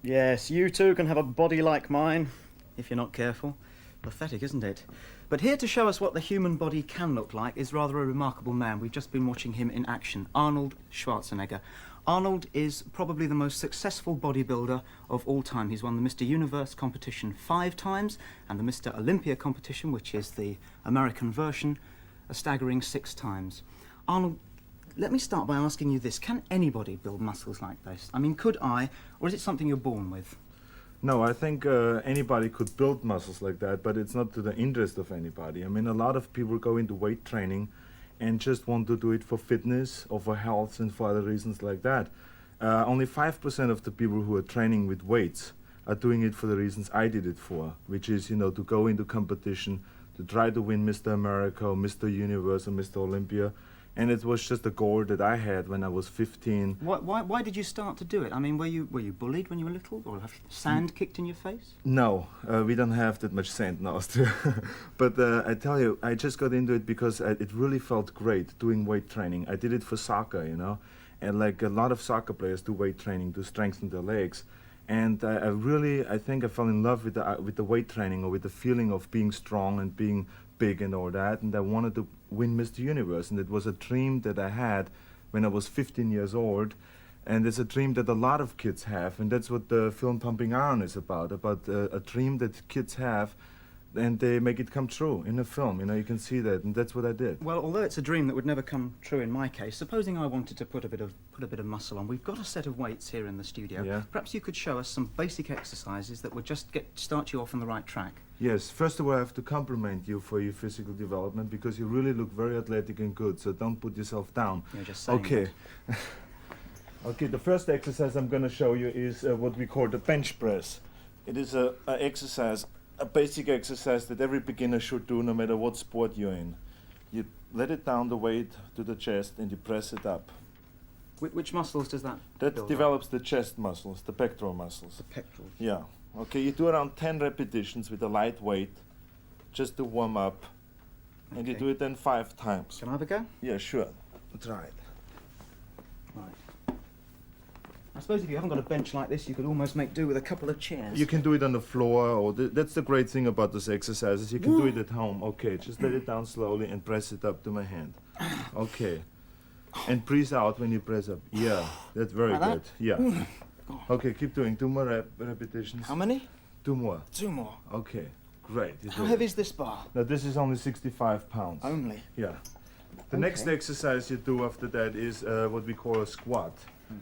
Yes, you too can have a body like mine, if you're not careful. Pathetic, isn't it? But here to show us what the human body can look like is rather a remarkable man. We've just been watching him in action, Arnold Schwarzenegger. Arnold is probably the most successful bodybuilder of all time. He's won the Mr. Universe competition 5 times and the Mr. Olympia competition, which is the American version, a staggering 6 times. Arnold, let me start by asking you this. Can anybody build muscles like this? I mean, could I, or is it something you're born with? No, I think anybody could build muscles like that, but it's not to the interest of anybody. I mean, a lot of people go into weight training and just want to do it for fitness or for health and for other reasons like that. Only 5% of the people who are training with weights are doing it for the reasons I did it for, which is, you know, to go into competition, to try to win Mr. America or Mr. Universe or Mr. Olympia. And it was just a goal that I had when I was 15. Why did you start to do it? I mean, were you bullied when you were little, or have sand kicked in your face? No, we don't have that much sand in Austria. But I tell you, I just got into it because it really felt great doing weight training. I did it for soccer, you know, and like a lot of soccer players do weight training to strengthen their legs. And I think I fell in love with the weight training, or with the feeling of being strong and being big and all that. And I wanted to win Mr. Universe, and it was a dream that I had when I was 15 years old. And it's a dream that a lot of kids have, and that's what the film Pumping Iron is about a dream that kids have, and they make it come true in a film. You know, you can see that, and that's what I did. Well, although it's a dream that would never come true in my case, supposing I wanted to put a bit of muscle on, we've got a set of weights here in the studio. Yeah. Perhaps you could show us some basic exercises that would just start you off on the right track. Yes, first of all, I have to compliment you for your physical development, because you really look very athletic and good, so don't put yourself down. You're just saying Okay. Okay, the first exercise I'm going to show you is what we call the bench press. It is a basic exercise that every beginner should do, no matter what sport you're in. You let it down the weight to the chest and you press it up. Which muscles does that That build develops the chest muscles, the pectoral muscles. The pectorals. Yeah. Okay, you do around 10 repetitions with a light weight, just to warm up. And you Okay. do it then 5 times. Can I have a go? Yeah, sure. Try it. Right. I suppose if you haven't got a bench like this, you could almost make do with a couple of chairs. You can do it on the floor, or that's the great thing about this exercise, is you can do it at home. Okay, just let it down slowly and press it up to my hand. Okay. And breathe out when you press up. Yeah, that's very Like good. that? Yeah. Okay, keep doing 2 more repetitions. How many? 2 more. 2 more. Okay, great. You How did heavy it. is this bar? Now this is only 65 pounds. Only. Yeah. The Okay. next exercise you do after that is what we call a squat,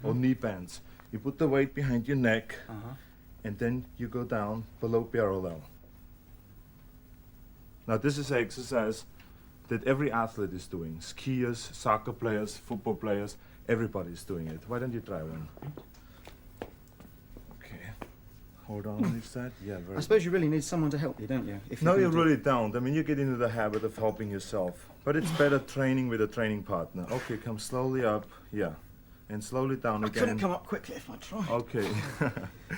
or knee bends. You put the weight behind your neck, Uh-huh. and then you go down below parallel. Now this is an exercise that every athlete is doing. Skiers, soccer players, football players, everybody is doing it. Why don't you try one? Okay. Hold on each side. Yeah, very I suppose you really need someone to help you, don't you? If No, you're you gonna do- really don't. I mean, you get into the habit of helping yourself. But it's better training with a training partner. Okay, come slowly up. Yeah. And slowly down I again. couldn't come up quickly if I tried. Okay.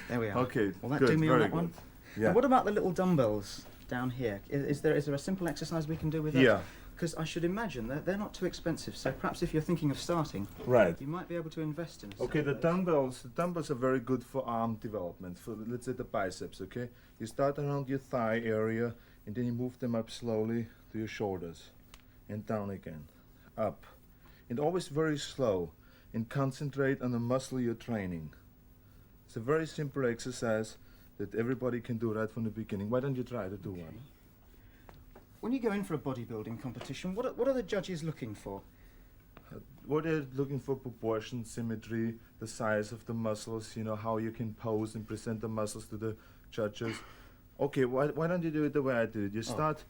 There we are. Okay, Will that good, do me on very that one? good. Yeah. And what about the little dumbbells down here? Is there a simple exercise we can do with that? Yeah. Because I should imagine that they're not too expensive. So perhaps if you're thinking of starting, Right. you might be able to invest in. a Okay, set the of those. dumbbells are very good for arm development, for, let's say, the biceps, okay? You start around your thigh area, and then you move them up slowly to your shoulders, and down again, up. And always very slow, and concentrate on the muscle you're training. It's a very simple exercise that everybody can do right from the beginning. Why don't you try to do one? When you go in for a bodybuilding competition, what are the judges looking for? What they're looking for: proportion, symmetry, the size of the muscles, you know, how you can pose and present the muscles to the judges. Okay, why don't you do it the way I did it? You start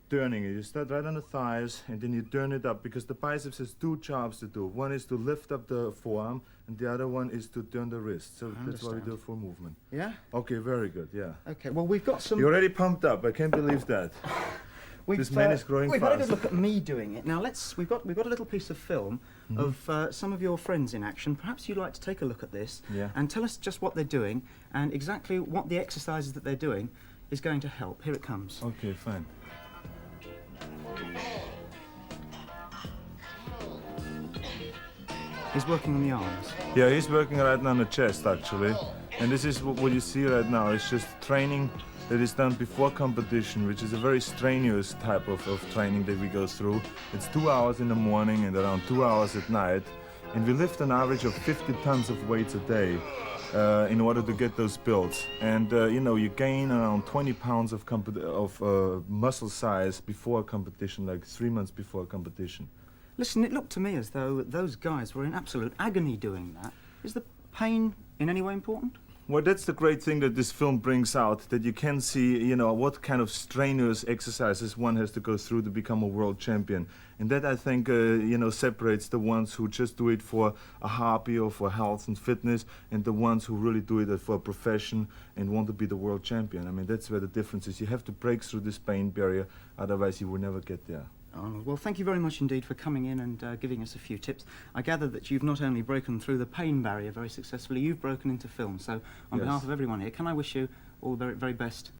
turning it. You start right on the thighs, and then you turn it up, because the biceps has 2 jobs to do. One is to lift up the forearm, and the other one is to turn the wrist. So that's why we do a full movement. Yeah. Okay, very good, yeah. Okay. Well, we've got some. You're already pumped up. I can't believe that. This man is growing We've had a fast. good look at me doing it. Now we've got a little piece of film of some of your friends in action. Perhaps you'd like to take a look at this Yeah. and tell us just what they're doing and exactly what the exercises that they're doing is going to help. Here it comes. Okay, fine. He's working on the arms. Yeah, he's working right now on the chest actually, and this is what you see right now. It's just training that is done before competition, which is a very strenuous type of training that we go through. It's 2 hours in the morning and around 2 hours at night, and we lift an average of 50 tons of weights a day in order to get those builds. And you know, you gain around 20 pounds of muscle size before a competition, like 3 months before a competition. Listen, it looked to me as though those guys were in absolute agony doing that. Is the pain in any way important? Well, that's the great thing that this film brings out, that you can see, you know, what kind of strenuous exercises one has to go through to become a world champion. And that, I think, you know, separates the ones who just do it for a hobby or for health and fitness, and the ones who really do it for a profession and want to be the world champion. I mean, that's where the difference is. You have to break through this pain barrier, otherwise you will never get there. Arnold, well, thank you very much indeed for coming in and giving us a few tips. I gather that you've not only broken through the pain barrier very successfully, you've broken into film. So, on Yes. behalf of everyone here, can I wish you all the very, very best